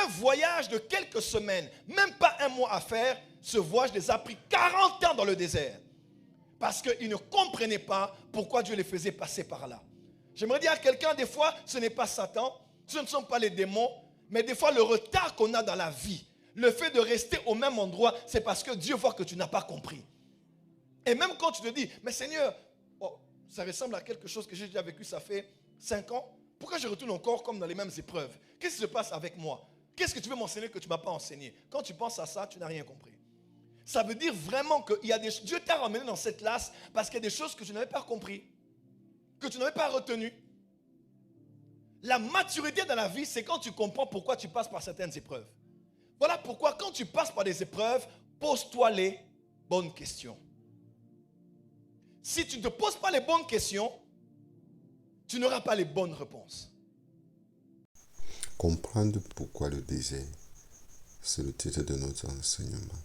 voyage de quelques semaines, même pas un mois à faire, ce voyage les a pris 40 ans dans le désert. Parce qu'ils ne comprenaient pas pourquoi Dieu les faisait passer par là. J'aimerais dire à quelqu'un, des fois, ce n'est pas Satan, ce ne sont pas les démons, mais des fois le retard qu'on a dans la vie, le fait de rester au même endroit, c'est parce que Dieu voit que tu n'as pas compris. Et même quand tu te dis, mais Seigneur, ça ressemble à quelque chose que j'ai déjà vécu, ça fait 5 ans. Pourquoi je retourne encore comme dans les mêmes épreuves? Qu'est-ce qui se passe avec moi? Qu'est-ce que tu veux m'enseigner que tu ne m'as pas enseigné? Quand tu penses à ça, tu n'as rien compris. Ça veut dire vraiment que Dieu t'a ramené dans cette classe parce qu'il y a des choses que tu n'avais pas compris, que tu n'avais pas retenues. La maturité dans la vie, c'est quand tu comprends pourquoi tu passes par certaines épreuves. Voilà pourquoi quand tu passes par des épreuves, pose-toi les bonnes questions. Si tu ne te poses pas les bonnes questions, tu n'auras pas les bonnes réponses. Comprendre pourquoi le désert, c'est le titre de notre enseignement.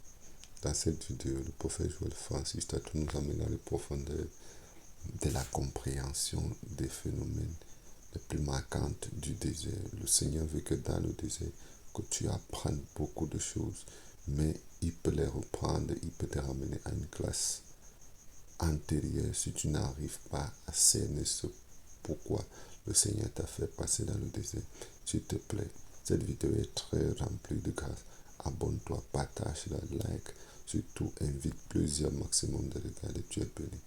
Dans cette vidéo, le prophète Joël Francis Tatou nous amène dans les profondeurs de la compréhension des phénomènes les plus marquants du désert. Le Seigneur veut que dans le désert, que tu apprennes beaucoup de choses, mais il peut les reprendre, il peut te ramener à une classe antérieure si tu n'arrives pas à cerner ce pourquoi le Seigneur t'a fait passer dans le désert. S'il te plaît, cette vidéo est très remplie de grâce. Abonne-toi, partage-la, like. Surtout, invite plusieurs maximum de regarder. Tu es béni.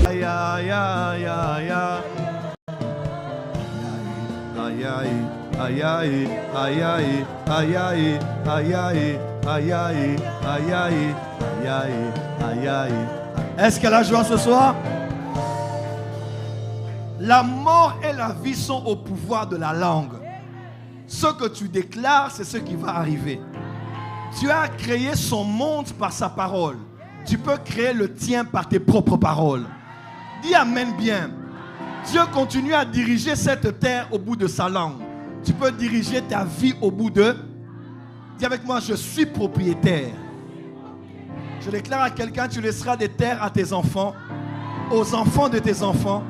Aïe, aïe, aïe, aïe, aïe, aïe, aïe, aïe, aïe, aïe, aïe, aïe, aïe, aïe, aïe, aïe, aïe, aïe, aïe, aïe. Est-ce qu'elle a joie ce soir? La mort et la vie sont au pouvoir de la langue. Ce que tu déclares, c'est ce qui va arriver. Dieu a créé son monde par sa parole. Tu peux créer le tien par tes propres paroles. Dis amen bien. Dieu continue à diriger cette terre au bout de sa langue. Tu peux diriger ta vie au bout de... Dis avec moi, je suis propriétaire. Je déclare à quelqu'un, tu laisseras des terres à tes enfants, aux enfants de tes enfants,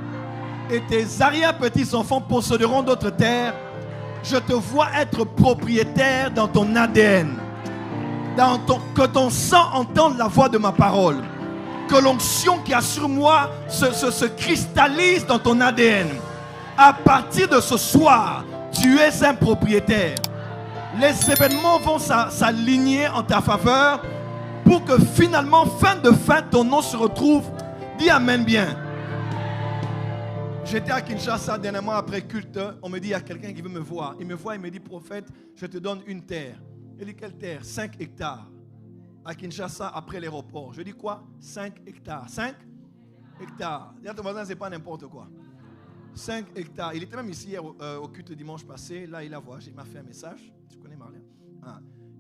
et tes arrière-petits-enfants posséderont d'autres terres. Je te vois être propriétaire dans ton ADN. Que ton sang entende la voix de ma parole. Que l'onction qui a sur moi se cristallise dans ton ADN. À partir de ce soir, tu es un propriétaire. Les événements vont s'aligner en ta faveur pour que finalement, fin de fin, ton nom se retrouve. Dis amen bien. J'étais à Kinshasa dernièrement après culte. On me dit, il y a quelqu'un qui veut me voir. Il me voit, il me dit, prophète, je te donne une terre. Il dit, quelle terre? 5 hectares. À Kinshasa, après l'aéroport. Je dis quoi? 5 hectares. 5 hectares. Dis à ton voisin, ce n'est pas n'importe quoi. 5 hectares. Il était même ici hier, au culte dimanche passé. Là, il a voyagé. Il m'a fait un message. Tu connais Marlène?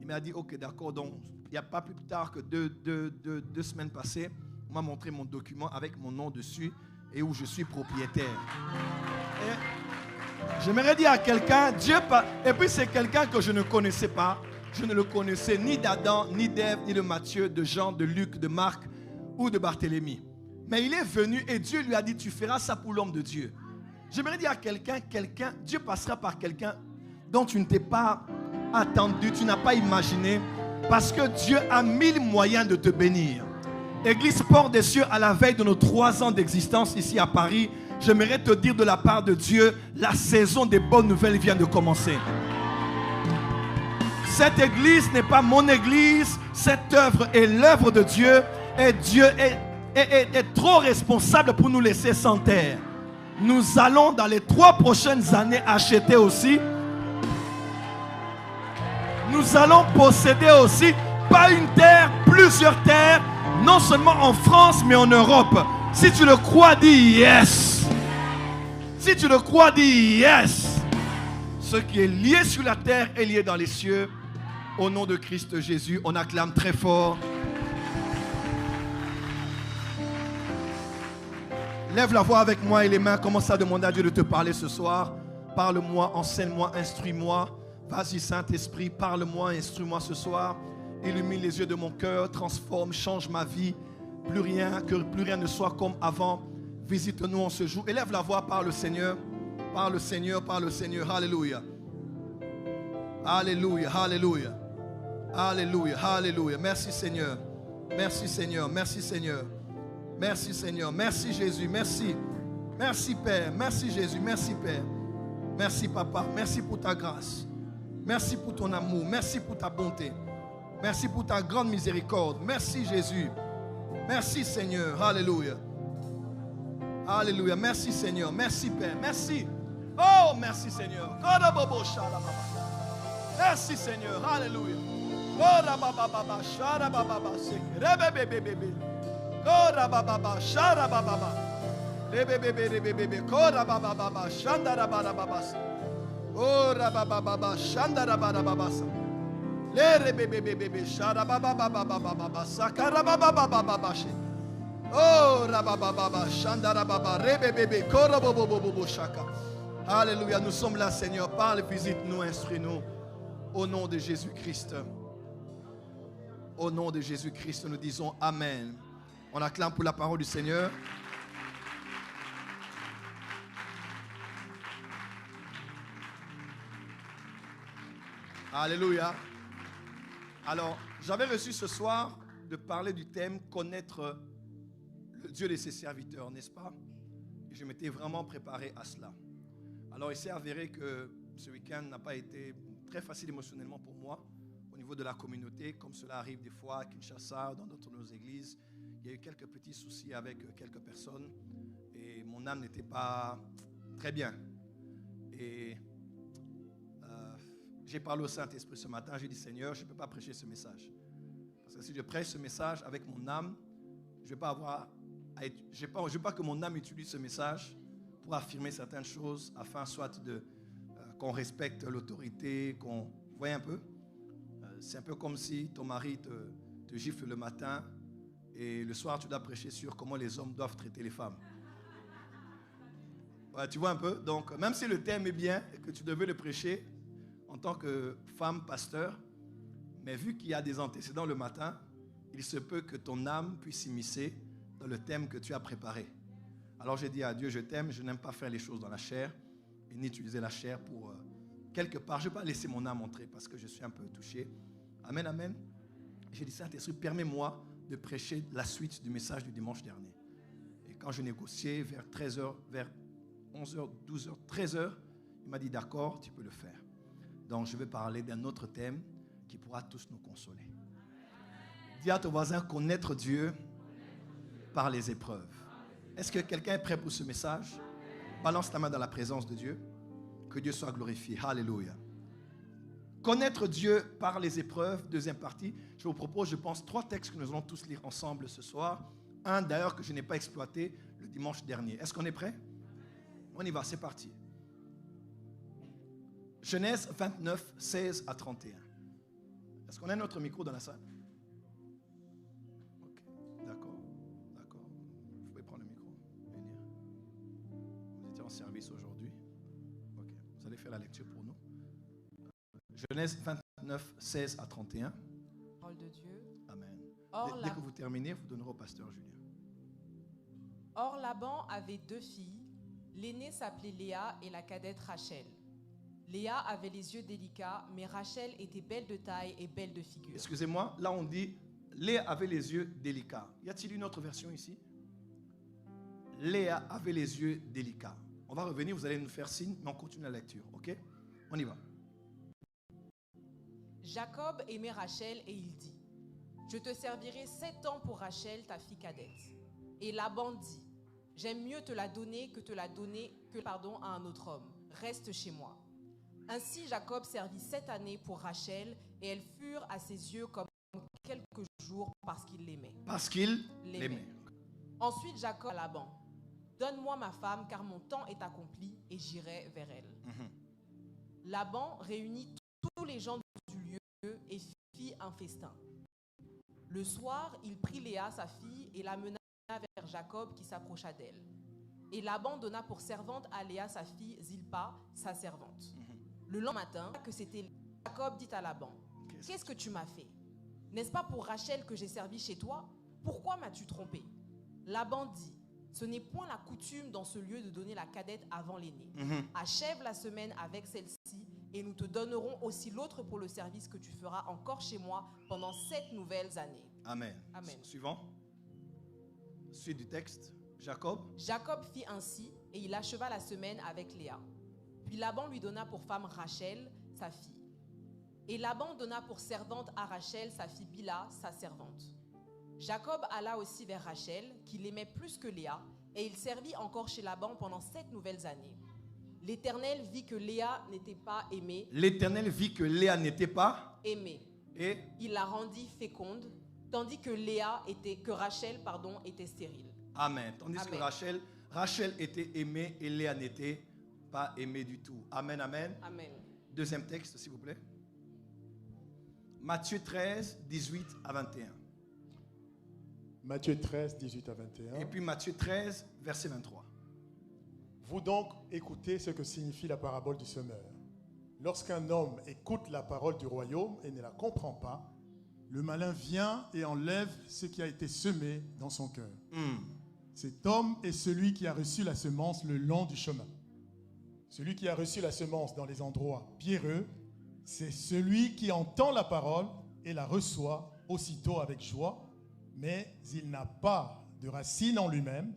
Il m'a dit, ok, d'accord. Donc, il n'y a pas plus tard que deux semaines passées, on m'a montré mon document avec mon nom dessus et où je suis propriétaire. Et j'aimerais dire à quelqu'un, et puis c'est quelqu'un que je ne connaissais pas. Je ne le connaissais ni d'Adam, ni d'Ève, ni de Matthieu, de Jean, de Luc, de Marc ou de Barthélemy. Mais il est venu et Dieu lui a dit, tu feras ça pour l'homme de Dieu. J'aimerais dire à quelqu'un, Dieu passera par quelqu'un dont tu ne t'es pas attendu, tu n'as pas imaginé, parce que Dieu a 1000 moyens de te bénir. Église Port des Cieux, à la veille de nos 3 ans d'existence ici à Paris, j'aimerais te dire de la part de Dieu, la saison des bonnes nouvelles vient de commencer. Cette église n'est pas mon église, cette œuvre est l'œuvre de Dieu, et Dieu est trop responsable pour nous laisser sans terre. Nous allons dans les 3 prochaines années acheter aussi. Nous allons posséder aussi, pas une terre, plusieurs terres, non seulement en France, mais en Europe. Si tu le crois, dis yes. Si tu le crois, dis yes. Ce qui est lié sur la terre est lié dans les cieux. Au nom de Christ Jésus, on acclame très fort. Lève la voix avec moi et les mains. Commence à demander à Dieu de te parler ce soir. Parle-moi, enseigne-moi, instruis-moi. Vas-y Saint-Esprit, parle-moi, instruis-moi ce soir. Illumine les yeux de mon cœur, transforme, change ma vie. Que plus rien ne soit comme avant. Visite-nous en ce jour. Élève la voix par le Seigneur. Par le Seigneur, par le Seigneur. Alléluia. Alléluia, alléluia. Alléluia, alléluia. Merci Seigneur. Merci Seigneur, merci Seigneur. Merci Seigneur, merci Jésus, merci. Merci Père, merci Jésus, merci Père. Merci Papa, merci pour ta grâce. Merci pour ton amour, merci pour ta bonté. Merci pour ta grande miséricorde. Merci Jésus. Merci Seigneur, alléluia. Alléluia, merci Seigneur, merci Père, merci. Oh, merci Seigneur. Merci Seigneur, alléluia. Alléluia, nous sommes là Seigneur, parle, visite-nous, instruis-nous au nom de Jésus-Christ. Au nom de Jésus-Christ, nous disons Amen. On acclame pour la parole du Seigneur. Alléluia. Alors, j'avais reçu ce soir de parler du thème connaître le Dieu de ses serviteurs, n'est-ce pas? Et je m'étais vraiment préparé à cela. Alors, il s'est avéré que ce week-end n'a pas été très facile émotionnellement pour moi au niveau de la communauté, comme cela arrive des fois à Kinshasa, dans d'autres de nos églises. Il y a eu quelques petits soucis avec quelques personnes et mon âme n'était pas très bien. Et j'ai parlé au Saint-Esprit ce matin, j'ai dit Seigneur, je ne peux pas prêcher ce message. Parce que si je prêche ce message avec mon âme, je ne veux pas que mon âme utilise ce message pour affirmer certaines choses afin soit qu'on respecte l'autorité, qu'on... Vous voyez un peu? C'est un peu comme si ton mari te gifle le matin et le soir tu dois prêcher sur comment les hommes doivent traiter les femmes. Ouais, tu vois un peu? Donc, même si le thème est bien et que tu devais le prêcher en tant que femme pasteur, mais vu qu'il y a des antécédents le matin, il se peut que ton âme puisse s'immiscer dans le thème que tu as préparé. Alors j'ai dit à Dieu, je t'aime, je n'aime pas faire les choses dans la chair et ni utiliser la chair pour quelque part. Je ne vais pas laisser mon âme entrer parce que je suis un peu touché. Amen, amen. J'ai dit, Saint-Esprit, permets-moi de prêcher la suite du message du dimanche dernier. Et quand je négociais vers 13h, vers 11h, 12h, 13h, il m'a dit, d'accord, tu peux le faire. Donc je vais parler d'un autre thème qui pourra tous nous consoler. Dis à ton voisin, connaître Dieu par les épreuves. Est-ce que quelqu'un est prêt pour ce message? Balance ta main dans la présence de Dieu. Que Dieu soit glorifié. Alléluia. Connaître Dieu par les épreuves, deuxième partie. Je vous propose, je pense, 3 textes que nous allons tous lire ensemble ce soir. Un d'ailleurs que je n'ai pas exploité le dimanche dernier. Est-ce qu'on est prêt? On y va, c'est parti. Genèse 29, 16 à 31. Est-ce qu'on a notre micro dans la salle? Ok, d'accord. Vous pouvez prendre le micro, venir. Vous étiez en service aujourd'hui. Ok, vous allez faire la lecture pour nous. Genèse 29, 16 à 31. Parole de Dieu. Amen. Dès que vous terminez, vous donnerez au pasteur Julien. Or, Laban avait 2 filles. L'aînée s'appelait Léa et la cadette Rachel. Léa avait les yeux délicats, mais Rachel était belle de taille et belle de figure. Excusez-moi, là on dit Léa avait les yeux délicats. Y a-t-il une autre version ici? Léa avait les yeux délicats. On va revenir, vous allez nous faire signe, mais on continue la lecture, ok? On y va. Jacob aimait Rachel et il dit, « Je te servirai 7 ans pour Rachel, ta fille cadette. » Et Laban dit, « J'aime mieux te la donner à un autre homme. Reste chez moi. » Ainsi Jacob servit 7 années pour Rachel et elles furent à ses yeux comme quelques jours parce qu'il l'aimait. Parce qu'il l'aimait. Ensuite Jacob à Laban, « Donne-moi ma femme car mon temps est accompli et j'irai vers elle. » Laban réunit tous les gens du lieu et fit un festin. Le soir, il prit Léa, sa fille, et la mena vers Jacob qui s'approcha d'elle. Et Laban donna pour servante à Léa, sa fille, Zilpa, sa servante. Le lendemain matin, que c'était Jacob dit à Laban, « Qu'est-ce que tu m'as fait? N'est-ce pas pour Rachel que j'ai servi chez toi? Pourquoi m'as-tu trompé? » Laban dit, « Ce n'est point la coutume dans ce lieu de donner la cadette avant l'aînée. Achève la semaine avec celle-ci et nous te donnerons aussi l'autre pour le service que tu feras encore chez moi pendant 7 nouvelles années. Amen. Amen. Suivant. Suite du texte. Jacob. Jacob fit ainsi et il acheva la semaine avec Léa. Puis Laban lui donna pour femme Rachel, sa fille. Et Laban donna pour servante à Rachel sa fille Bila, sa servante. Jacob alla aussi vers Rachel, qui l'aimait plus que Léa, et il servit encore chez Laban pendant 7 nouvelles années. L'Éternel vit que Léa n'était pas aimée. L'Éternel vit que Léa n'était pas aimée. Et il la rendit féconde, tandis que Rachel était stérile. Amen. Tandis Amen. que Rachel était aimée et Léa n'était pas aimée du tout. Amen, amen. Amen. Deuxième texte, s'il vous plaît. Matthieu 13, 18 à 21. Matthieu 13, 18 à 21. Et puis Matthieu 13, verset 23. Vous donc écoutez ce que signifie la parabole du semeur. Lorsqu'un homme écoute la parole du royaume et ne la comprend pas, le malin vient et enlève ce qui a été semé dans son cœur. Cet homme est celui qui a reçu la semence le long du chemin. Celui qui a reçu la semence dans les endroits pierreux, c'est celui qui entend la parole et la reçoit aussitôt avec joie, mais il n'a pas de racine en lui-même,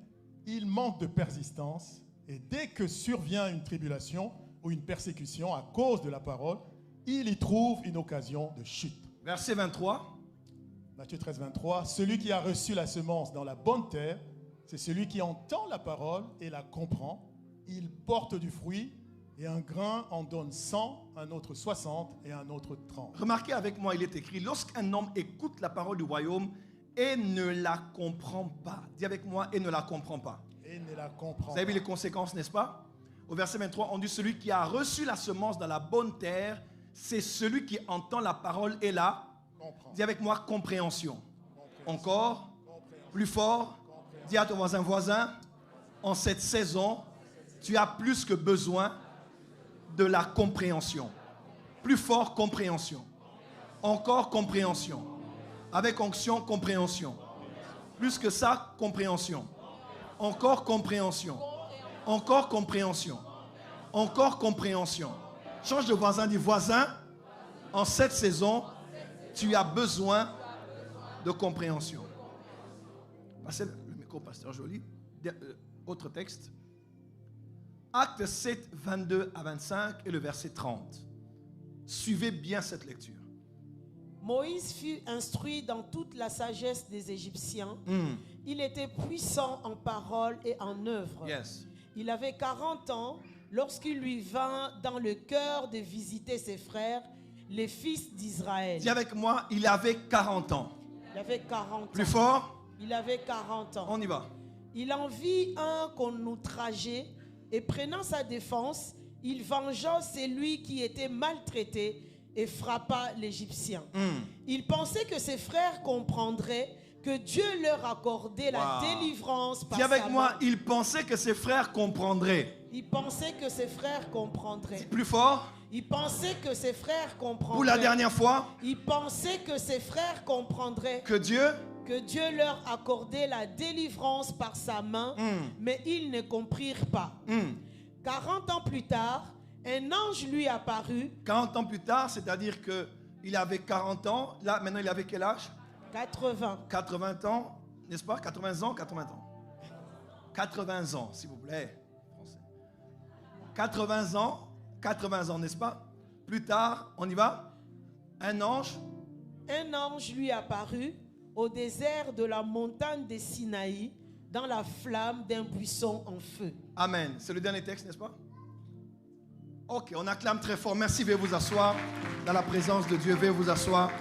il manque de persistance, et dès que survient une tribulation ou une persécution à cause de la parole, il y trouve une occasion de chute. Verset 23. Matthieu 13, 23. Celui qui a reçu la semence dans la bonne terre, c'est celui qui entend la parole et la comprend. Il porte du fruit, et un grain en donne 100, un autre 60 et un autre 30. Remarquez avec moi, il est écrit, lorsqu'un homme écoute la parole du royaume et ne la comprend pas. Dis avec moi, et ne la comprend pas. Et ne la comprend Vous avez vu pas. les conséquences, n'est-ce pas? Au verset 23, on dit, celui qui a reçu la semence dans la bonne terre, c'est celui qui entend la parole et la... Comprend. Dis avec moi, compréhension. Encore, Compréhension. plus fort. Dis à ton voisin, en cette saison, tu as plus que besoin de la compréhension. Plus fort, compréhension. Encore, compréhension. Avec onction, compréhension. Plus que ça, compréhension. Encore, compréhension. Encore, compréhension. Encore, compréhension. Change de voisin, dis voisin, en cette saison, tu as besoin de compréhension. Passez le micro, pasteur Joly. Autre texte. Acte 7, 22 à 25 et le verset 30. Suivez bien cette lecture. Moïse fut instruit dans toute la sagesse des Égyptiens. Il était puissant en parole et en œuvre. Yes. Il avait 40 ans lorsqu'il lui vint dans le cœur de visiter ses frères, les fils d'Israël. Dis avec moi, il avait 40 ans. Il avait 40 ans. Plus fort, Il avait 40 ans. on y va. Il en vit un qu'on outrageait et prenant sa défense, il vengea celui qui était maltraité et frappa l'Égyptien. Il pensait que ses frères comprendraient que Dieu leur accordait la délivrance par Dis avec sa moi, main. il pensait que ses frères comprendraient. Il pensait que ses frères comprendraient. Plus fort, Il pensait que ses frères comprendraient. pour la dernière fois, Il pensait que ses frères comprendraient que Dieu, que Dieu leur accordait la délivrance par sa main, mais ils ne comprirent pas. 40 ans plus tard, un ange lui apparut. 40 ans plus tard, c'est-à-dire qu'il avait 40 ans, là maintenant il avait quel âge? 80. 80 ans, n'est-ce pas? 80 ans, 80 ans. 80 ans, s'il vous plaît. Français. 80 ans, n'est-ce pas? Plus tard, on y va? Un ange Lui apparut au désert de la montagne de Sinaï, dans la flamme d'un buisson en feu. Amen. C'est le dernier texte, n'est-ce pas? Ok, on acclame très fort. Merci, veuillez vous asseoir. Dans la présence de Dieu, veuillez vous asseoir.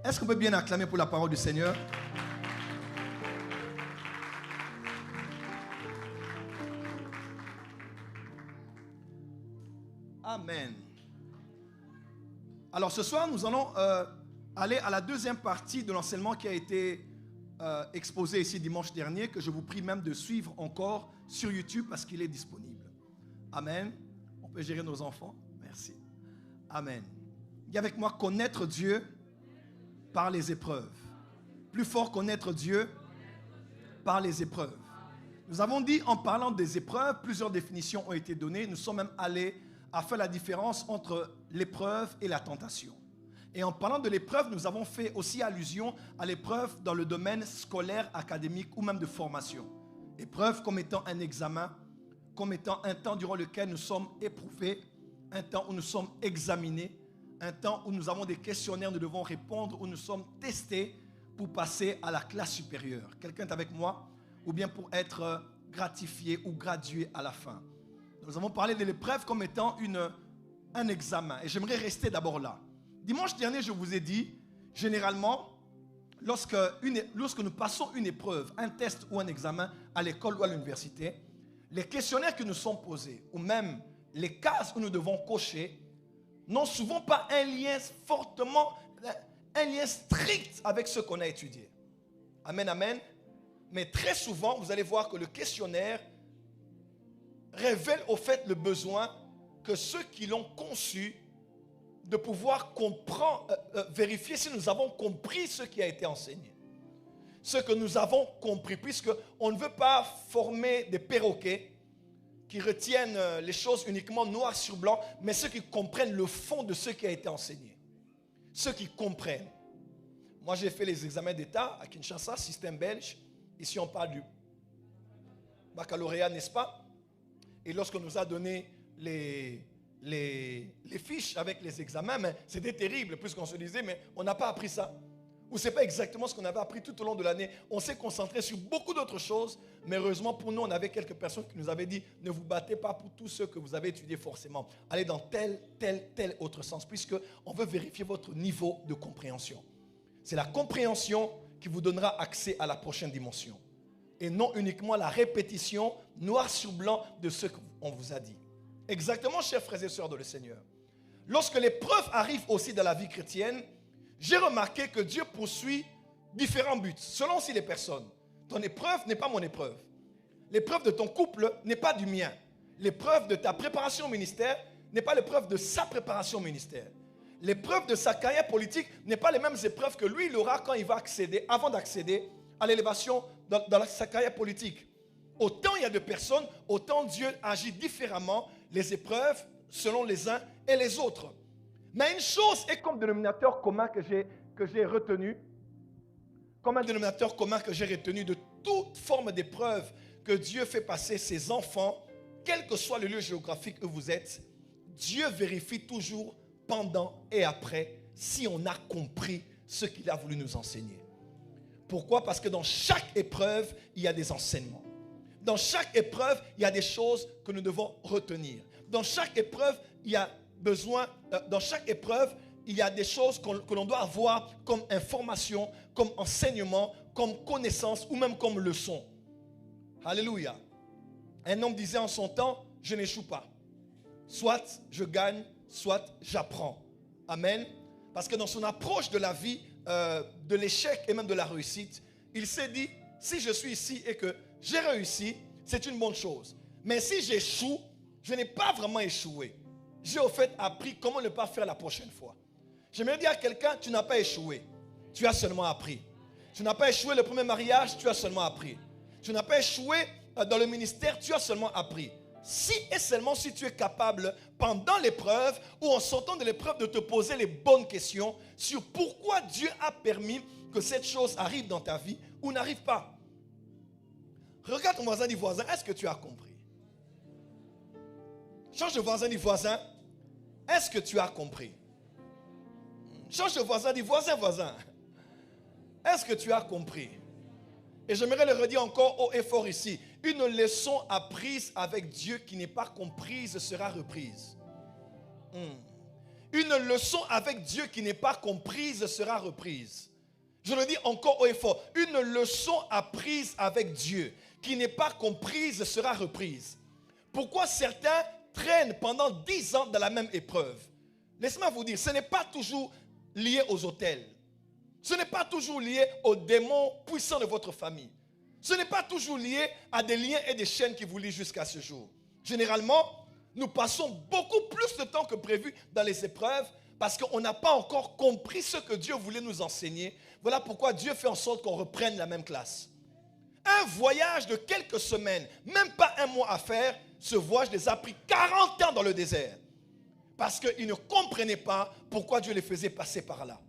Est-ce qu'on peut bien acclamer pour la parole du Seigneur? Amen. Alors ce soir, nous allons aller à la deuxième partie de l'enseignement qui a été exposé ici dimanche dernier, que je vous prie même de suivre encore sur YouTube parce qu'il est disponible. Amen. On peut gérer nos enfants. Merci. Amen. Dis avec moi, connaître Dieu par les épreuves. Plus fort, connaître Dieu par les épreuves. Nous avons dit, en parlant des épreuves, plusieurs définitions ont été données. Nous sommes même allés à faire la différence entre l'épreuve et la tentation. Et en parlant de l'épreuve, nous avons fait aussi allusion à l'épreuve dans le domaine scolaire, académique ou même de formation. Épreuve comme étant un examen, comme étant un temps durant lequel nous sommes éprouvés, un temps où nous sommes examinés, un temps où nous avons des questionnaires, nous devons répondre, où nous sommes testés pour passer à la classe supérieure. Quelqu'un est avec moi? Ou bien pour être gratifié ou gradué à la fin. Nous avons parlé de l'épreuve comme étant un examen. Et j'aimerais rester d'abord là. Dimanche dernier, je vous ai dit, généralement, lorsque nous passons une épreuve, un test ou un examen à l'école ou à l'université, les questionnaires qui nous sont posés, ou même les cases où nous devons cocher, n'ont souvent pas un lien strict avec ce qu'on a étudié. Amen, amen. Mais très souvent, vous allez voir que le questionnaire révèle au fait le besoin que ceux qui l'ont conçu de pouvoir vérifier si nous avons compris ce qui a été enseigné. Ce que nous avons compris, puisqu'on ne veut pas former des perroquets qui retiennent les choses uniquement noir sur blanc, mais ceux qui comprennent le fond de ce qui a été enseigné. Ceux qui comprennent. Moi, j'ai fait les examens d'État à Kinshasa, système belge. Ici, on parle du baccalauréat, n'est-ce pas? Et lorsqu'on nous a donné les fiches avec les examens, mais c'était terrible, puisqu'on se disait, mais on n'a pas appris ça. Ou ce n'est pas exactement ce qu'on avait appris tout au long de l'année. On s'est concentré sur beaucoup d'autres choses, mais heureusement pour nous, on avait quelques personnes qui nous avaient dit, ne vous battez pas pour tout ce que vous avez étudié forcément. Allez dans tel autre sens, puisqu'on veut vérifier votre niveau de compréhension. C'est la compréhension qui vous donnera accès à la prochaine dimension. Et non uniquement la répétition noir sur blanc de ce qu'on vous a dit. Exactement, chers frères et sœurs de le Seigneur. Lorsque l'épreuve arrive aussi dans la vie chrétienne, j'ai remarqué que Dieu poursuit différents buts, selon aussi les personnes. Ton épreuve n'est pas mon épreuve. L'épreuve de ton couple n'est pas du mien. L'épreuve de ta préparation au ministère n'est pas l'épreuve de sa préparation au ministère. L'épreuve de sa carrière politique n'est pas les mêmes épreuves que lui, il aura quand il va accéder, avant d'accéder à l'élévation dans sa carrière politique. Autant il y a de personnes, autant Dieu agit différemment les épreuves selon les uns et les autres. Mais une chose est comme dénominateur commun que j'ai retenu, comme un dénominateur commun que j'ai retenu de toute forme d'épreuve que Dieu fait passer ses enfants, quel que soit le lieu géographique où vous êtes, Dieu vérifie toujours pendant et après si on a compris ce qu'il a voulu nous enseigner. Pourquoi? Parce que dans chaque épreuve, il y a des enseignements. Dans chaque épreuve, il y a des choses que nous devons retenir. Dans chaque épreuve, il y a des choses que l'on doit avoir comme information, comme enseignement, comme connaissance ou même comme leçon. Alléluia. Un homme disait en son temps, je n'échoue pas. Soit je gagne, soit j'apprends. Amen. Parce que dans son approche de la vie, de l'échec et même de la réussite, il s'est dit, si je suis ici et que j'ai réussi, c'est une bonne chose. Mais si j'échoue, je n'ai pas vraiment échoué. J'ai au fait appris comment ne pas faire la prochaine fois. J'aimerais dire à quelqu'un, tu n'as pas échoué. Tu as seulement appris. Tu n'as pas échoué le premier mariage, tu as seulement appris. Tu n'as pas échoué dans le ministère, tu as seulement appris. Si et seulement si tu es capable, pendant l'épreuve ou en sortant de l'épreuve, de te poser les bonnes questions sur pourquoi Dieu a permis que cette chose arrive dans ta vie ou n'arrive pas. Regarde ton voisin, dis voisin, est-ce que tu as compris? Change de voisin, dis voisin, est-ce que tu as compris? Change de voisin, dis voisin, voisin, est-ce que tu as compris? Et j'aimerais le redire encore haut et fort ici. Une leçon apprise avec Dieu qui n'est pas comprise sera reprise. Une leçon avec Dieu qui n'est pas comprise sera reprise. Je le dis encore haut et fort. Une leçon apprise avec Dieu qui n'est pas comprise sera reprise. Pourquoi certains traînent pendant 10 ans dans la même épreuve? Laissez-moi vous dire, ce n'est pas toujours lié aux hôtels. Ce n'est pas toujours lié aux démons puissants de votre famille. Ce n'est pas toujours lié à des liens et des chaînes qui vous lient jusqu'à ce jour. Généralement, nous passons beaucoup plus de temps que prévu dans les épreuves parce qu'on n'a pas encore compris ce que Dieu voulait nous enseigner. Voilà pourquoi Dieu fait en sorte qu'on reprenne la même classe. Un voyage de quelques semaines, même pas un mois à faire, ce voyage les a pris 40 ans dans le désert. Parce qu'ils ne comprenaient pas pourquoi Dieu les faisait passer par là.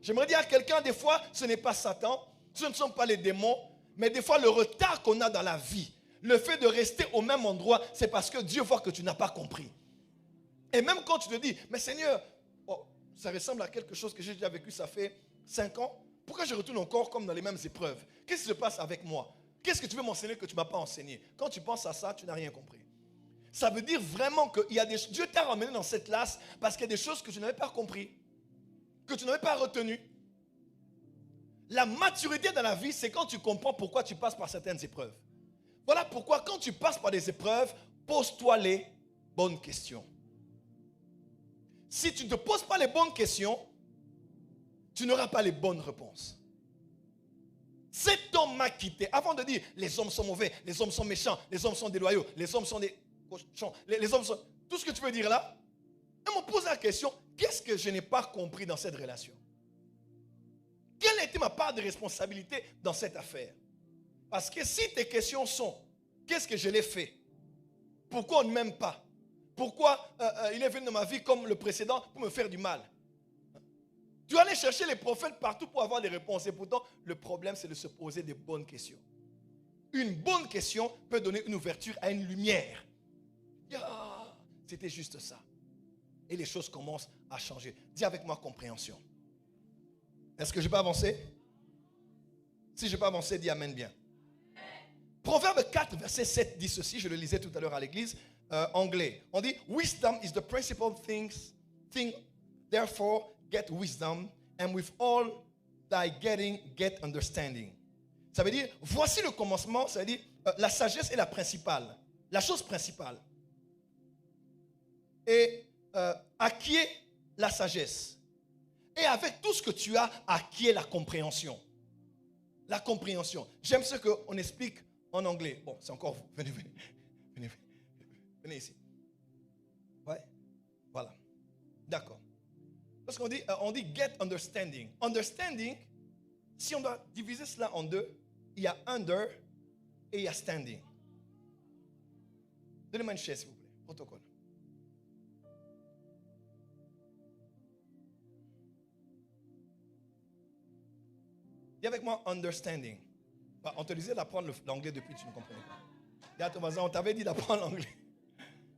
J'aimerais dire à quelqu'un, des fois, ce n'est pas Satan, ce ne sont pas les démons, mais des fois le retard qu'on a dans la vie, le fait de rester au même endroit, c'est parce que Dieu voit que tu n'as pas compris. Et même quand tu te dis, mais Seigneur, oh, ça ressemble à quelque chose que j'ai déjà vécu, ça fait 5 ans, pourquoi je retourne encore comme dans les mêmes épreuves? Qu'est-ce qui se passe avec moi? Qu'est-ce que tu veux m'enseigner que tu ne m'as pas enseigné? Quand tu penses à ça, tu n'as rien compris. Ça veut dire vraiment que Dieu t'a ramené dans cette classe parce qu'il y a des choses que tu n'avais pas compris, que tu n'avais pas retenues. La maturité dans la vie, c'est quand tu comprends pourquoi tu passes par certaines épreuves. Voilà pourquoi quand tu passes par des épreuves, pose-toi les bonnes questions. Si tu ne te poses pas les bonnes questions, tu n'auras pas les bonnes réponses. Cet homme m'a quitté. Avant de dire, les hommes sont mauvais, les hommes sont méchants, les hommes sont déloyaux, les hommes sont des cochons, les hommes sont... Tout ce que tu veux dire là, elle me pose la question, qu'est-ce que je n'ai pas compris dans cette relation? Quelle a été ma part de responsabilité dans cette affaire? Parce que si tes questions sont, qu'est-ce que je l'ai fait? Pourquoi on ne m'aime pas? Pourquoi il est venu dans ma vie comme le précédent pour me faire du mal? Tu vas aller chercher les prophètes partout pour avoir des réponses. Et pourtant, le problème, c'est de se poser des bonnes questions. Une bonne question peut donner une ouverture à une lumière. Ah, c'était juste ça. Et les choses commencent à changer. Dis avec moi compréhension. Est-ce que je peux avancer? Si je peux avancer, dis amen bien. Proverbe 4, verset 7 dit ceci. Je le lisais tout à l'heure à l'église. Anglais. On dit, wisdom is the principal thing, therefore get wisdom, and with all thy getting, get understanding. Ça veut dire, voici le commencement, ça veut dire, la sagesse est la principale, la chose principale. Et acquiert la sagesse. Et avec tout ce que tu as, acquiert la compréhension. La compréhension. J'aime ce qu'on explique en anglais. Bon, c'est encore vous. Venez ici. Ouais, voilà. D'accord. Parce qu'on dit, get understanding. Understanding, si on doit diviser cela en deux, il y a under et il y a standing. Donnez-moi une chaise, s'il vous plaît. Protocole. Dis avec moi understanding. Bah, on te disait d'apprendre l'anglais depuis, tu ne comprenais pas. Dis à ton voisin, on t'avait dit d'apprendre l'anglais.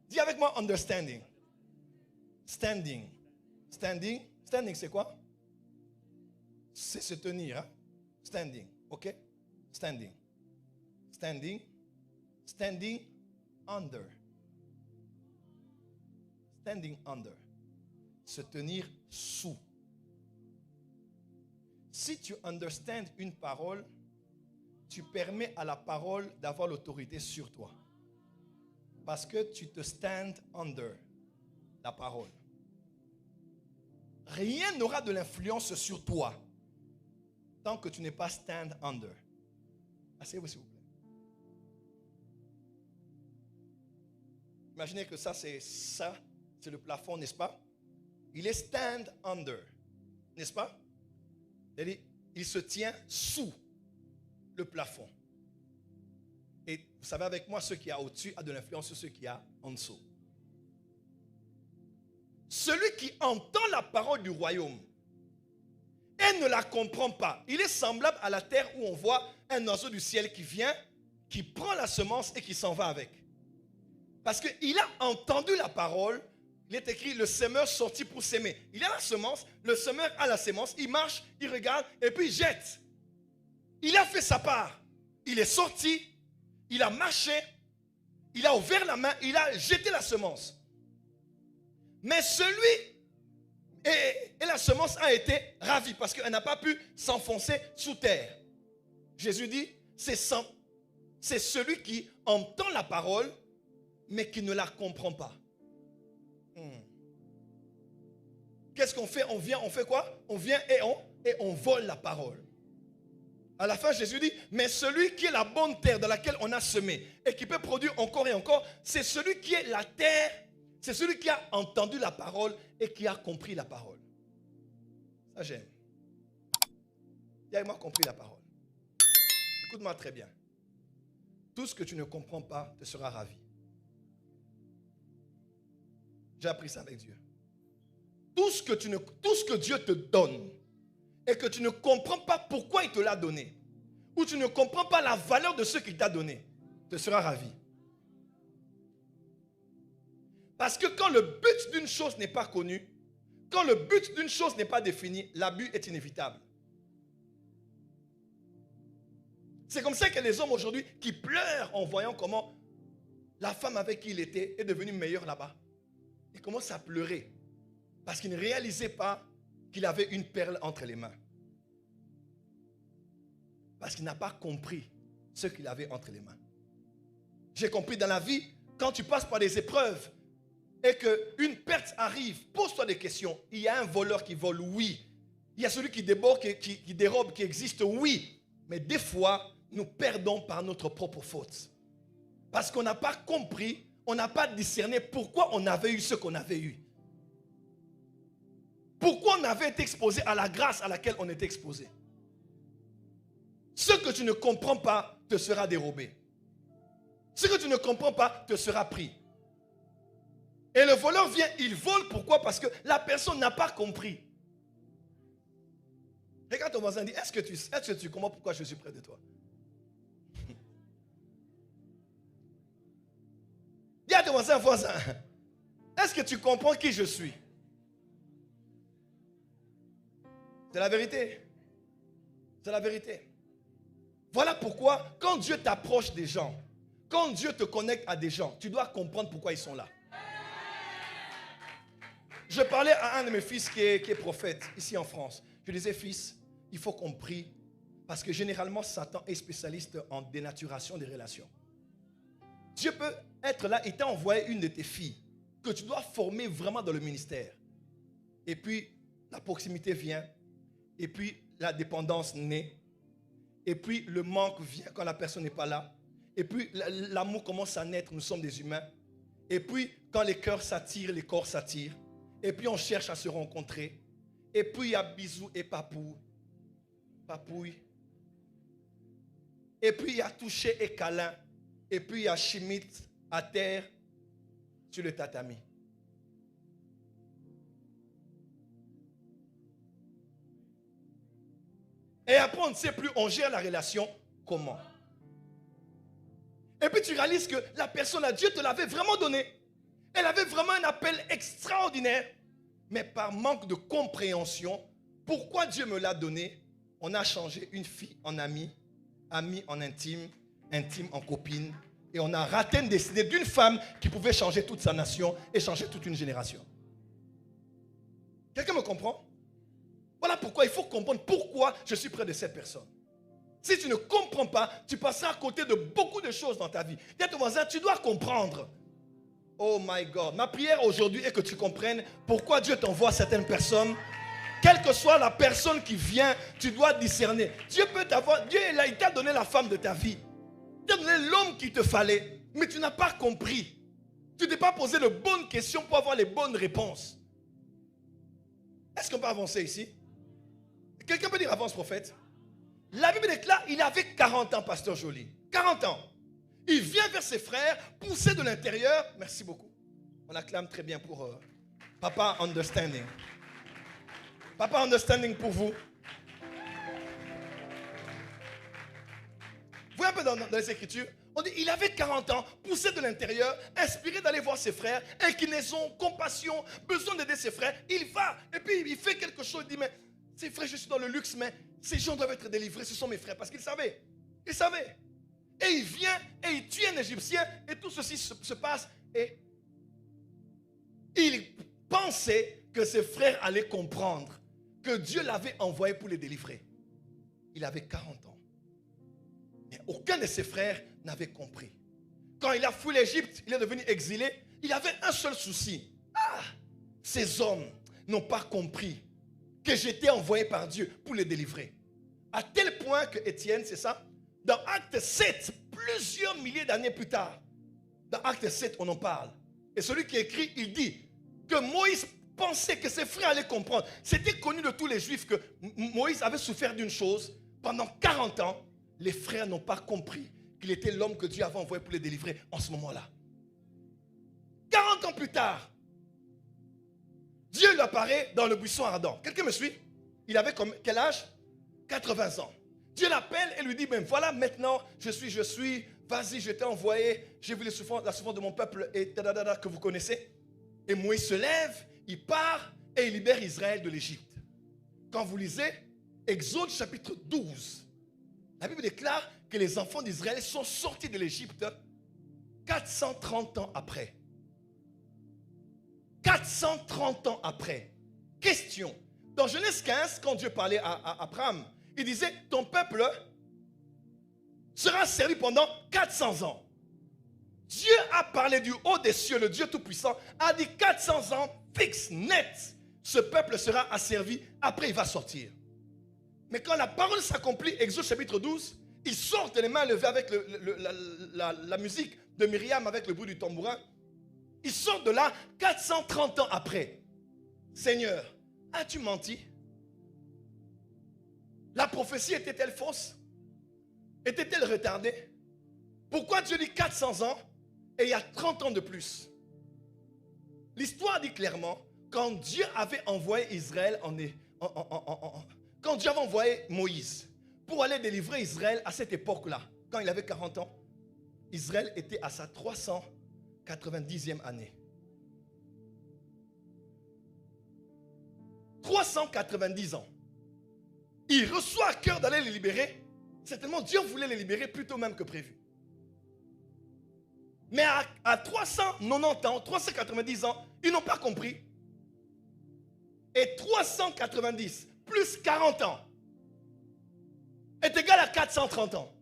Dis avec moi understanding. Standing. Standing. Standing, c'est quoi? C'est se tenir. Hein? Standing. OK? Standing. Standing. Standing under. Standing under. Se tenir sous. Si tu understands une parole, tu permets à la parole d'avoir l'autorité sur toi. Parce que tu te stand under la parole. Rien n'aura de l'influence sur toi tant que tu n'es pas stand under. Asseyez-vous s'il vous plaît. Imaginez que ça, c'est le plafond, n'est-ce pas? Il est stand under, n'est-ce pas? C'est-à-dire, il se tient sous le plafond. Et vous savez avec moi, ce qui y a au-dessus a de l'influence sur ce qui y a en dessous. Celui qui entend la parole du royaume et ne la comprend pas, il est semblable à la terre où on voit un oiseau du ciel qui vient, qui prend la semence et qui s'en va avec. Parce qu'il a entendu la parole. Il est écrit, le semeur sortit pour s'aimer. Il a la semence, le semeur a la semence, il marche, il regarde et puis il jette. Il a fait sa part. Il est sorti, il a marché, il a ouvert la main, il a jeté la semence. Mais celui et la semence a été ravie parce qu'elle n'a pas pu s'enfoncer sous terre. Jésus dit, c'est celui qui entend la parole mais qui ne la comprend pas. Qu'est-ce qu'on fait? On vient, on fait quoi? On vient et on vole la parole. À la fin, Jésus dit, mais celui qui est la bonne terre dans laquelle on a semé et qui peut produire encore et encore, c'est celui qui est la terre, c'est celui qui a entendu la parole et qui a compris la parole. Ça, j'aime. Il a vraiment compris la parole. Écoute-moi très bien. tout ce que tu ne comprends pas te sera ravi. J'ai appris ça avec Dieu. Tout ce que Dieu te donne et que tu ne comprends pas pourquoi il te l'a donné, ou tu ne comprends pas la valeur de ce qu'il t'a donné, te sera ravi. Parce que quand le but d'une chose n'est pas connu, quand le but d'une chose n'est pas défini, l'abus est inévitable. C'est comme ça que les hommes aujourd'hui qui pleurent en voyant comment la femme avec qui il était est devenue meilleure là-bas. Ils commencent à pleurer parce qu'ils ne réalisaient pas qu'il avait une perle entre les mains. Parce qu'il n'a pas compris ce qu'il avait entre les mains. J'ai compris dans la vie, quand tu passes par des épreuves et qu'une perte arrive, pose-toi des questions. Il y a un voleur qui vole, oui. Il y a celui qui déborde, qui dérobe, qui existe, oui. Mais des fois, nous perdons par notre propre faute. Parce qu'on n'a pas compris, on n'a pas discerné pourquoi on avait eu ce qu'on avait eu. Pourquoi on avait été exposé à la grâce à laquelle on était exposé. Ce que tu ne comprends pas te sera dérobé. Ce que tu ne comprends pas te sera pris. Et le voleur vient, il vole, pourquoi? Parce que la personne n'a pas compris. Regarde ton voisin et dis, est-ce que tu comprends pourquoi je suis près de toi? Dis à ton voisin, est-ce que tu comprends qui je suis? C'est la vérité. C'est la vérité. Voilà pourquoi, quand Dieu t'approche des gens, quand Dieu te connecte à des gens, tu dois comprendre pourquoi ils sont là. Je parlais à un de mes fils qui est prophète, ici en France. Je disais, fils, il faut qu'on prie, parce que généralement, Satan est spécialiste en dénaturation des relations. Dieu peut être là, il t'a envoyé une de tes filles, que tu dois former vraiment dans le ministère. Et puis, la proximité vient, et puis la dépendance naît, et puis le manque vient quand la personne n'est pas là, et puis l'amour commence à naître, nous sommes des humains, et puis quand les cœurs s'attirent, les corps s'attirent, et puis on cherche à se rencontrer, et puis il y a bisous et papouille, et puis il y a toucher et câlin, et puis il y a chimite à terre sur le tatami. Et après, on ne sait plus, on gère la relation comment. Et puis tu réalises que la personne à Dieu te l'avait vraiment donné. Elle avait vraiment un appel extraordinaire. Mais par manque de compréhension, pourquoi Dieu me l'a donné, on a changé une fille en amie, amie en intime, intime en copine. Et on a raté une destinée d'une femme qui pouvait changer toute sa nation et changer toute une génération. Quelqu'un me comprend? Voilà pourquoi il faut comprendre pourquoi je suis près de cette personne. Si tu ne comprends pas, tu passeras à côté de beaucoup de choses dans ta vie. Dis à ton voisin, tu dois comprendre. Oh my God. Ma prière aujourd'hui est que tu comprennes pourquoi Dieu t'envoie certaines personnes. Quelle que soit la personne qui vient, tu dois discerner. Dieu peut t'avoir, Dieu est là, il t'a donné la femme de ta vie. Il t'a donné l'homme qu'il te fallait. Mais tu n'as pas compris. Tu ne t'es pas posé de bonnes questions pour avoir les bonnes réponses. Est-ce qu'on peut avancer ici? Quelqu'un peut dire avance, prophète? La Bible déclare, il avait 40 ans, pasteur Joly. 40 ans. Il vient vers ses frères, poussé de l'intérieur. Merci beaucoup. On acclame très bien pour Papa Understanding. Papa Understanding pour vous. Vous voyez un peu dans les Écritures, on dit, il avait 40 ans, poussé de l'intérieur, inspiré d'aller voir ses frères, inclinaison, compassion, besoin d'aider ses frères. Il va, et puis il fait quelque chose, il dit, mais ces frères, je suis dans le luxe, mais ces gens doivent être délivrés, ce sont mes frères, parce qu'il savait. Il savait. Et il vient, et il tue un Égyptien, et tout ceci se passe, et il pensait que ses frères allaient comprendre que Dieu l'avait envoyé pour les délivrer. Il avait 40 ans. Mais aucun de ses frères n'avait compris. Quand il a fui l'Égypte, il est devenu exilé, il avait un seul souci. Ah, ces hommes n'ont pas compris que j'étais envoyé par Dieu pour les délivrer. À tel point que Étienne, c'est ça, dans Acte 7, plusieurs milliers d'années plus tard, dans Acte 7, on en parle. Et celui qui écrit, il dit que Moïse pensait que ses frères allaient comprendre. C'était connu de tous les Juifs que Moïse avait souffert d'une chose. Pendant 40 ans, les frères n'ont pas compris qu'il était l'homme que Dieu avait envoyé pour les délivrer en ce moment-là. 40 ans plus tard, Dieu lui apparaît dans le buisson ardent. Quelqu'un me suit? Il avait quel âge? 80 ans. Dieu l'appelle et lui dit, ben voilà, maintenant, je suis, vas-y, je t'ai envoyé, j'ai vu la souffrance de mon peuple et que vous connaissez. Et Moïse se lève, il part et il libère Israël de l'Égypte. Quand vous lisez Exode chapitre 12, la Bible déclare que les enfants d'Israël sont sortis de l'Égypte 430 ans après. 430 ans après. Question. Dans Genèse 15, quand Dieu parlait à Abraham, il disait, ton peuple sera servi pendant 400 ans. Dieu a parlé du haut des cieux, le Dieu Tout-Puissant, a dit 400 ans, fixe, net. Ce peuple sera asservi, après il va sortir. Mais quand la parole s'accomplit, Exode chapitre 12, ils sortent les mains levées avec la musique de Myriam, avec le bruit du tambourin. Ils sortent de là 430 ans après. Seigneur, as-tu menti? La prophétie était-elle fausse? Était-elle retardée? Pourquoi Dieu dit 400 ans et il y a 30 ans de plus? L'histoire dit clairement, quand Dieu avait envoyé Israël quand Dieu avait envoyé Moïse pour aller délivrer Israël à cette époque-là, quand il avait 40 ans, Israël était à sa 390e année. 390 ans. Il reçoit à cœur d'aller les libérer. Certainement, Dieu voulait les libérer plus tôt même que prévu. Mais à 390 ans, 390 ans, ils n'ont pas compris. Et 390 plus 40 ans est égal à 430 ans.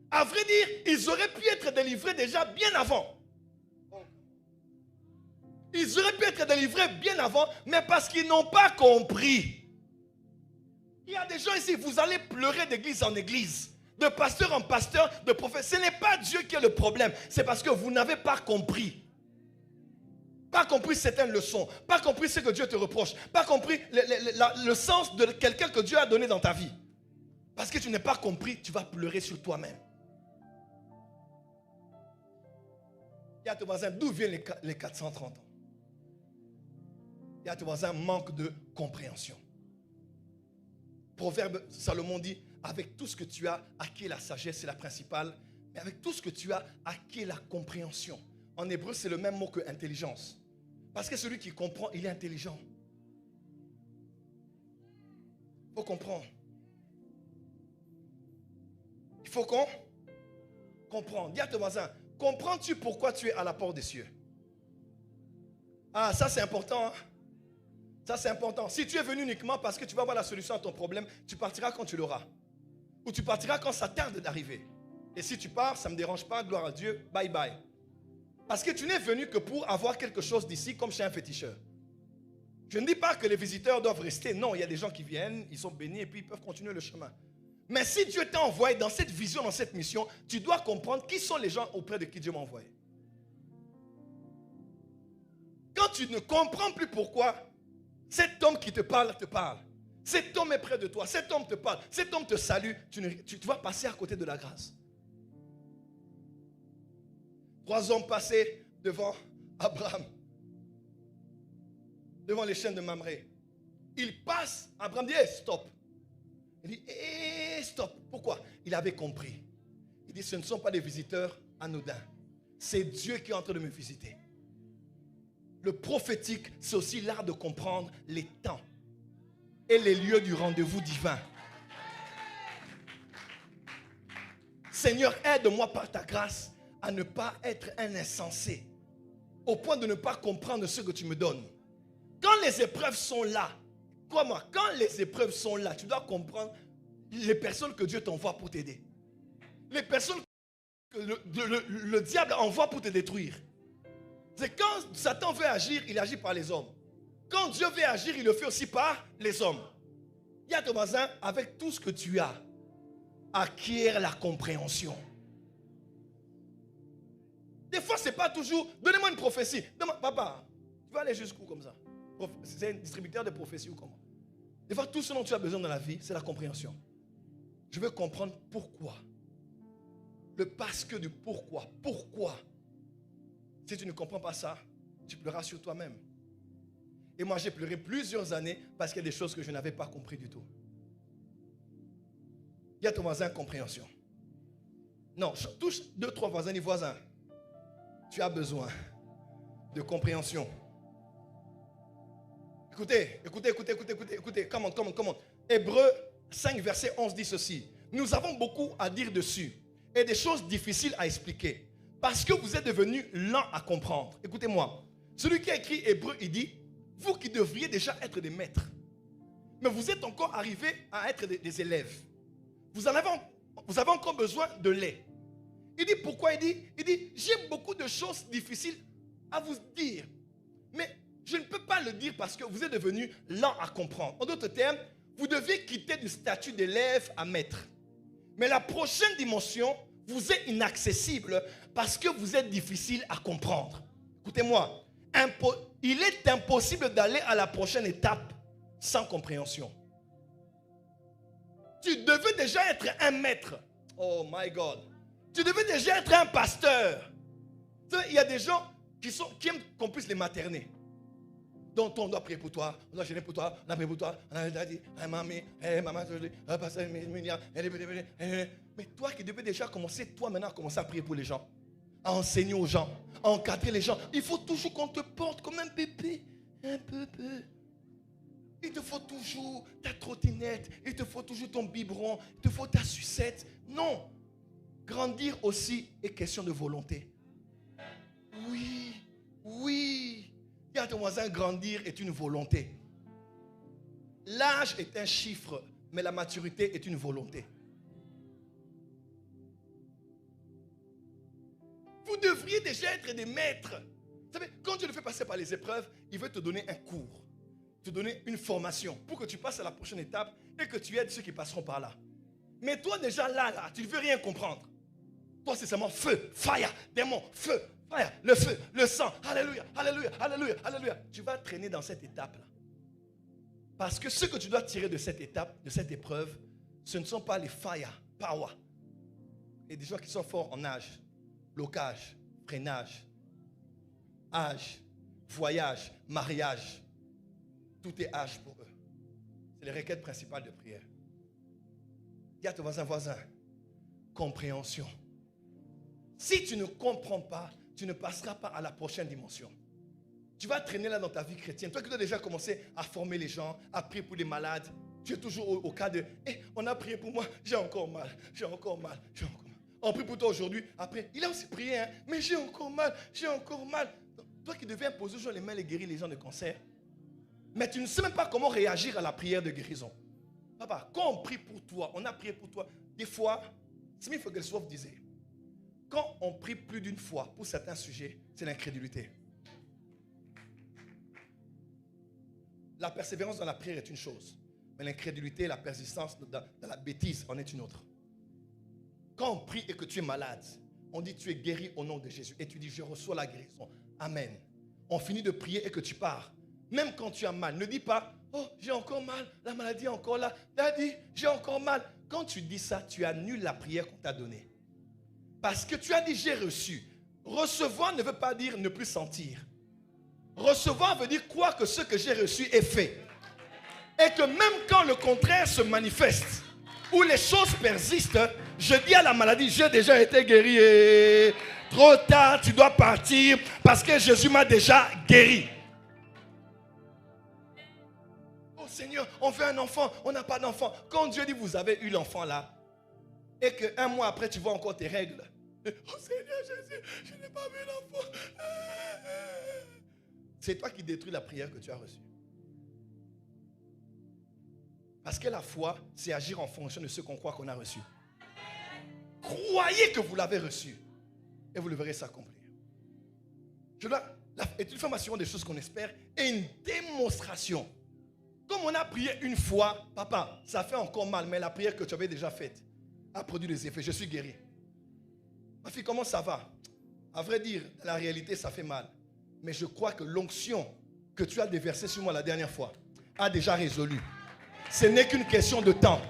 À vrai dire, ils auraient pu être délivrés déjà bien avant. Ils auraient pu être délivrés bien avant, mais parce qu'ils n'ont pas compris. Il y a des gens ici, vous allez pleurer d'église en église, de pasteur en pasteur, de prophète. Ce n'est pas Dieu qui est le problème, c'est parce que vous n'avez pas compris. Pas compris certaines leçons, pas compris ce que Dieu te reproche, pas compris le sens de quelqu'un que Dieu a donné dans ta vie. Parce que tu n'as pas compris, tu vas pleurer sur toi-même. Il y a ton voisin, d'où viennent les 430 ans? Il y a ton voisin, manque de compréhension. Proverbe, Salomon dit, avec tout ce que tu as, acquis la sagesse, c'est la principale, mais avec tout ce que tu as, acquis la compréhension. En hébreu, c'est le même mot que intelligence. Parce que celui qui comprend, il est intelligent. Il faut comprendre. Il faut qu'on comprenne. Dis à ton voisin, comprends-tu pourquoi tu es à la porte des cieux? Ah, ça c'est important. Hein? Ça c'est important. Si tu es venu uniquement parce que tu vas avoir la solution à ton problème, tu partiras quand tu l'auras. Ou tu partiras quand ça tarde d'arriver. Et si tu pars, ça ne me dérange pas, gloire à Dieu, bye bye. Parce que tu n'es venu que pour avoir quelque chose d'ici comme chez un féticheur. Je ne dis pas que les visiteurs doivent rester. Non, il y a des gens qui viennent, ils sont bénis et puis ils peuvent continuer le chemin. Mais si Dieu t'a envoyé dans cette vision, dans cette mission, tu dois comprendre qui sont les gens auprès de qui Dieu m'a envoyé. Quand tu ne comprends plus pourquoi cet homme qui te parle, cet homme est près de toi, cet homme te parle, cet homme te salue, tu vas passer à côté de la grâce. 3 hommes passés devant Abraham, devant les chaînes de Mamré. Il passe, Abraham dit, hey, stop. Il dit, hey, stop. Pourquoi? Il avait compris. Il dit, ce ne sont pas des visiteurs anodins. C'est Dieu qui est en train de me visiter. Le prophétique, c'est aussi l'art de comprendre les temps et les lieux du rendez-vous divin. Seigneur, aide-moi par ta grâce à ne pas être un insensé, au point de ne pas comprendre ce que tu me donnes. Quand les épreuves sont là, crois-moi, quand les épreuves sont là, tu dois comprendre les personnes que Dieu t'envoie pour t'aider. Les personnes que le diable envoie pour te détruire. C'est quand Satan veut agir, il agit par les hommes. Quand Dieu veut agir, il le fait aussi par les hommes. Il y a ton voisin, avec tout ce que tu as, acquiert la compréhension. Des fois, ce n'est pas toujours, donnez-moi une prophétie. Papa, tu vas aller jusqu'où comme ça? C'est un distributeur de prophéties ou comment? Des fois, tout ce dont tu as besoin dans la vie, c'est la compréhension. Je veux comprendre pourquoi. Le parce que du pourquoi. Pourquoi? Si tu ne comprends pas ça, tu pleuras sur toi-même. Et moi, j'ai pleuré plusieurs années parce qu'il y a des choses que je n'avais pas compris du tout. Il y a ton voisin, compréhension. Non, touche 2-3 voisins, dis voisin. Tu as besoin de compréhension. Écoutez. Come on. Hébreux 5, verset 11 dit ceci. Nous avons beaucoup à dire dessus et des choses difficiles à expliquer parce que vous êtes devenus lents à comprendre. Écoutez-moi. Celui qui a écrit Hébreux, il dit, vous qui devriez déjà être des maîtres, mais vous êtes encore arrivés à être des élèves. Vous avez encore besoin de lait. Il dit pourquoi? Il dit, j'ai beaucoup de choses difficiles à vous dire, mais je ne peux pas le dire parce que vous êtes devenus lents à comprendre. En d'autres termes, vous devez quitter du statut d'élève à maître. Mais la prochaine dimension vous est inaccessible parce que vous êtes difficile à comprendre. Écoutez-moi, il est impossible d'aller à la prochaine étape sans compréhension. Tu devais déjà être un maître. Oh my God. Tu devais déjà être un pasteur. Il y a des gens qui aiment qu'on puisse les materner. Donc on doit prier pour toi, on doit gêner pour toi, on a prié pour toi, on a dit, maman, mais toi qui devais déjà commencer, toi maintenant, commencer à prier pour les gens, à enseigner aux gens, à encadrer les gens. Il faut toujours qu'on te porte comme un bébé, un bébé. Il te faut toujours ta trottinette, il te faut toujours ton biberon, il te faut ta sucette. Non, grandir aussi est question de volonté. Oui. Dis à ton voisin, grandir est une volonté. L'âge est un chiffre, mais la maturité est une volonté. Vous devriez déjà être des maîtres. Vous savez, quand Dieu le fait passer par les épreuves, il veut te donner un cours, te donner une formation pour que tu passes à la prochaine étape et que tu aides ceux qui passeront par là. Mais toi déjà là, tu ne veux rien comprendre. Toi c'est seulement feu, fire, démon, feu. Le feu, le sang, alléluia. Tu vas traîner dans cette étape-là. Parce que ce que tu dois tirer de cette étape, de cette épreuve, ce ne sont pas les fire, power. Il y a des gens qui sont forts en âge, blocage, freinage, âge, voyage, mariage. Tout est âge pour eux. C'est les requêtes principales de prière. Dis à ton voisin, compréhension. Si tu ne comprends pas, tu ne passeras pas à la prochaine dimension. Tu vas traîner là dans ta vie chrétienne. Toi qui dois déjà commencer à former les gens, à prier pour les malades. Tu es toujours au cas de, on a prié pour moi, j'ai encore mal. On prie pour toi aujourd'hui, après, il a aussi prié, mais j'ai encore mal. Toi qui devais imposer toujours les mains et guérir les gens de cancer. Mais tu ne sais même pas comment réagir à la prière de guérison. Papa, quand on prie pour toi, on a prié pour toi, des fois, Smith Wigglesworth disait, quand on prie plus d'une fois pour certains sujets, c'est l'incrédulité. La persévérance dans la prière est une chose, mais l'incrédulité, la persistance dans la bêtise en est une autre. Quand on prie et que tu es malade, on dit tu es guéri au nom de Jésus et tu dis je reçois la guérison. Amen. On finit de prier et que tu pars. Même quand tu as mal, ne dis pas oh j'ai encore mal, la maladie est encore là. Daddy, j'ai encore mal. Quand tu dis ça, tu annules la prière qu'on t'a donnée. Parce que tu as dit j'ai reçu. Recevoir ne veut pas dire ne plus sentir. Recevoir veut dire croire que ce que j'ai reçu est fait. Et que même quand le contraire se manifeste, où les choses persistent, je dis à la maladie, j'ai déjà été guéri. Et trop tard, tu dois partir parce que Jésus m'a déjà guéri. Oh Seigneur, on veut un enfant, on n'a pas d'enfant. Quand Dieu dit vous avez eu l'enfant là, et qu'un mois après tu vois encore tes règles. Oh Seigneur Jésus, je n'ai pas vu l'enfant. C'est toi qui détruis la prière que tu as reçue. Parce que la foi, c'est agir en fonction de ce qu'on croit qu'on a reçu. Croyez que vous l'avez reçu et vous le verrez s'accomplir. Et une formation des choses qu'on espère et une démonstration. Comme on a prié une fois, papa, ça fait encore mal, mais la prière que tu avais déjà faite a produit des effets. Je suis guéri. Ma fille, comment ça va? À vrai dire, la réalité, ça fait mal. Mais je crois que l'onction que tu as déversée sur moi la dernière fois a déjà résolu. Ce n'est qu'une question de temps.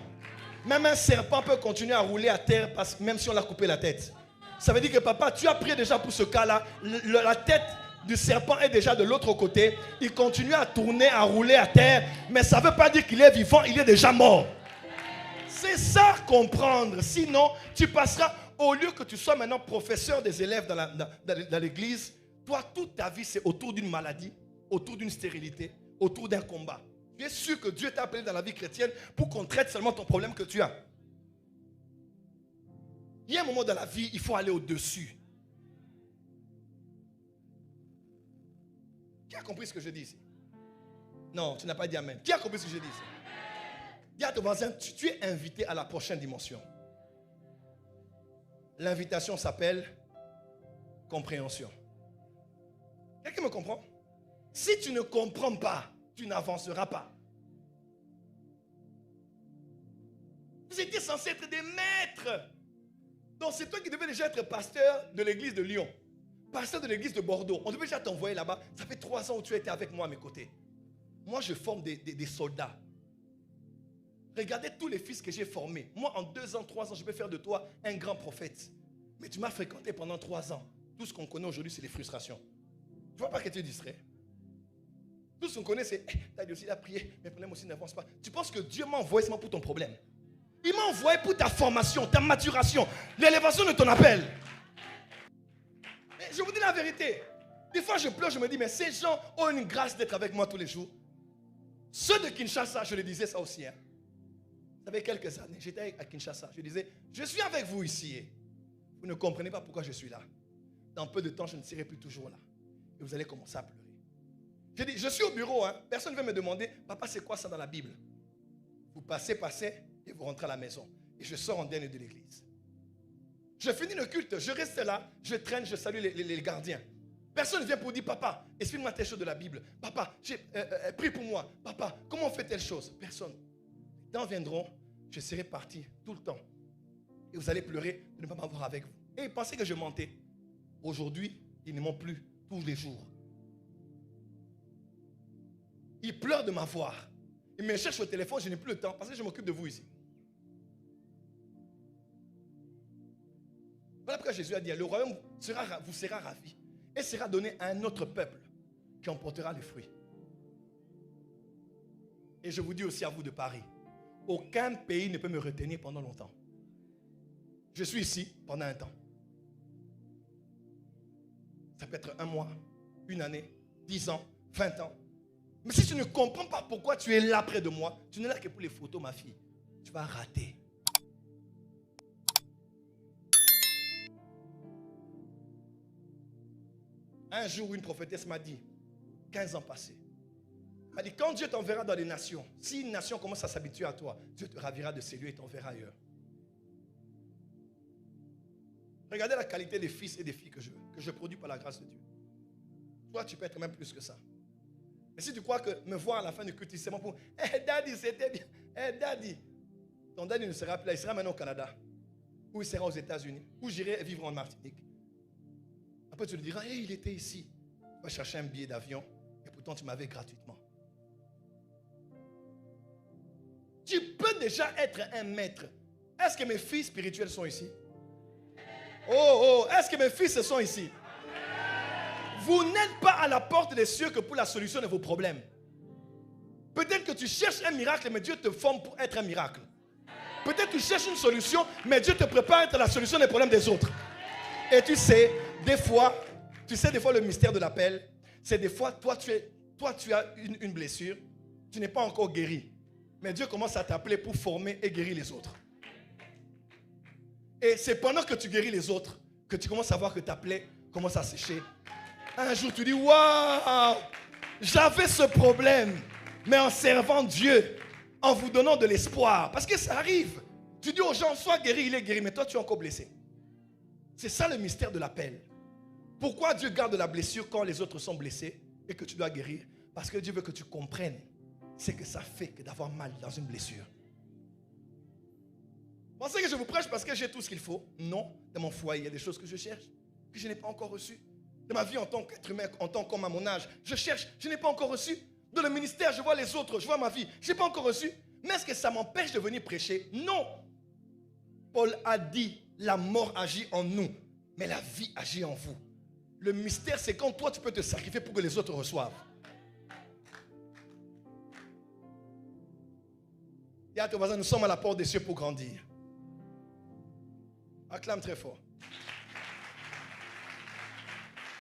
Même un serpent peut continuer à rouler à terre même si on l'a coupé la tête. Ça veut dire que papa, tu as prié déjà pour ce cas-là. La tête du serpent est déjà de l'autre côté. Il continue à tourner, à rouler à terre. Mais ça ne veut pas dire qu'il est vivant, il est déjà mort. C'est ça comprendre. Sinon, tu passeras, au lieu que tu sois maintenant professeur des élèves dans l'église, toi, toute ta vie, c'est autour d'une maladie, autour d'une stérilité, autour d'un combat. Tu es sûr que Dieu t'a appelé dans la vie chrétienne pour qu'on traite seulement ton problème que tu as. Il y a un moment dans la vie, il faut aller au-dessus. Qui a compris ce que je dis ici? Non, tu n'as pas dit amen. Qui a compris ce que je dis ici? Dis à ton voisin, tu es invité à la prochaine dimension. L'invitation s'appelle compréhension. Quelqu'un me comprend? Si tu ne comprends pas, tu n'avanceras pas. Vous étiez censé être des maîtres. Donc c'est toi qui devais déjà être pasteur de l'église de Lyon, pasteur de l'église de Bordeaux. On devait déjà t'envoyer là-bas. Ça fait 3 ans où tu étais avec moi à mes côtés. Moi, je forme des soldats. Regardez tous les fils que j'ai formés. Moi, en 2 ans, 3 ans, je peux faire de toi un grand prophète. Mais tu m'as fréquenté pendant 3 ans. Tout ce qu'on connaît aujourd'hui, c'est les frustrations. Tu ne vois pas que tu es distrait? Tout ce qu'on connaît, c'est t'as aussi la prière, mes problèmes aussi n'avancent pas. Tu penses que Dieu m'a envoyé seulement pour ton problème? Il m'a envoyé pour ta formation, ta maturation, l'élévation de ton appel. Et je vous dis la vérité. Des fois, je pleure, je me dis, mais ces gens ont une grâce d'être avec moi tous les jours. Ceux de Kinshasa, je le disais ça aussi. Hein. Ça fait quelques années, j'étais à Kinshasa. Je disais, je suis avec vous ici. Vous ne comprenez pas pourquoi je suis là. Dans peu de temps, je ne serai plus toujours là. Et vous allez commencer à pleurer. Je dis, je suis au bureau. Hein. Personne ne veut me demander, papa, c'est quoi ça dans la Bible? Vous passez, et vous rentrez à la maison. Et je sors en dernier de l'église. Je finis le culte, je reste là, je traîne, je salue les gardiens. Personne ne vient pour dire, papa, explique-moi telle chose de la Bible. Papa, prie pour moi. Papa, comment on fait telle chose? Personne. Les temps viendront, je serai parti tout le temps. Et vous allez pleurer de ne pas m'avoir avec vous. Et ils pensaient que je mentais. Aujourd'hui, ils ne m'ont plus tous les jours. Ils pleurent de m'avoir. Ils me cherchent au téléphone, je n'ai plus le temps parce que je m'occupe de vous ici. Voilà pourquoi Jésus a dit, le royaume vous sera ravi et sera donné à un autre peuple qui en portera les fruits. Et je vous dis aussi à vous de Paris, aucun pays ne peut me retenir pendant longtemps. Je suis ici pendant un temps. Ça peut être 1 mois, 1 année, 10 ans, 20 ans. Mais si tu ne comprends pas pourquoi tu es là près de moi, tu n'es là que pour les photos, ma fille. Tu vas rater. Un jour, une prophétesse m'a dit, 15 ans passés, elle m'a dit, quand Dieu t'enverra dans les nations, si une nation commence à s'habituer à toi, Dieu te ravira de ces lieux et t'enverra ailleurs. Regardez la qualité des fils et des filles que je produis par la grâce de Dieu. Toi, tu peux être même plus que ça. Mais si tu crois que me voir à la fin du culte, c'est seulement pour daddy, c'était bien. Daddy. Ton daddy ne sera plus là, il sera maintenant au Canada. Ou il sera aux États-Unis. Ou j'irai vivre en Martinique. Après, tu lui diras, il était ici. Tu vas chercher un billet d'avion et pourtant tu m'avais gratuitement. Tu peux déjà être un maître. Est-ce que mes filles spirituelles sont ici? Oh, est-ce que mes fils sont ici? Vous n'êtes pas à la porte des cieux que pour la solution de vos problèmes. Peut-être que tu cherches un miracle, mais Dieu te forme pour être un miracle. Peut-être que tu cherches une solution, mais Dieu te prépare à être la solution des problèmes des autres. Et tu sais, des fois le mystère de l'appel, c'est des fois, toi tu as une blessure, tu n'es pas encore guéri. Mais Dieu commence à t'appeler pour former et guérir les autres. Et c'est pendant que tu guéris les autres que tu commences à voir que ta plaie commence à sécher. Un jour, tu dis, waouh, j'avais ce problème, mais en servant Dieu, en vous donnant de l'espoir, parce que ça arrive. Tu dis aux gens, sois guéri, il est guéri, mais toi, tu es encore blessé. C'est ça le mystère de l'appel. Pourquoi Dieu garde la blessure quand les autres sont blessés et que tu dois guérir? Parce que Dieu veut que tu comprennes ce que ça fait que d'avoir mal dans une blessure. Pensez que je vous prêche parce que j'ai tout ce qu'il faut? Non, dans mon foyer, il y a des choses que je cherche, que je n'ai pas encore reçues. De ma vie en tant qu'être humain, en tant qu'homme à mon âge, je cherche, je n'ai pas encore reçu. Dans le ministère, je vois les autres, je vois ma vie, je n'ai pas encore reçu. Mais est-ce que ça m'empêche de venir prêcher? Non. Paul a dit, la mort agit en nous, mais la vie agit en vous. Le mystère, c'est quand toi, tu peux te sacrifier pour que les autres reçoivent. Dis à ton voisin, nous sommes à la porte des cieux pour grandir. Acclame très fort.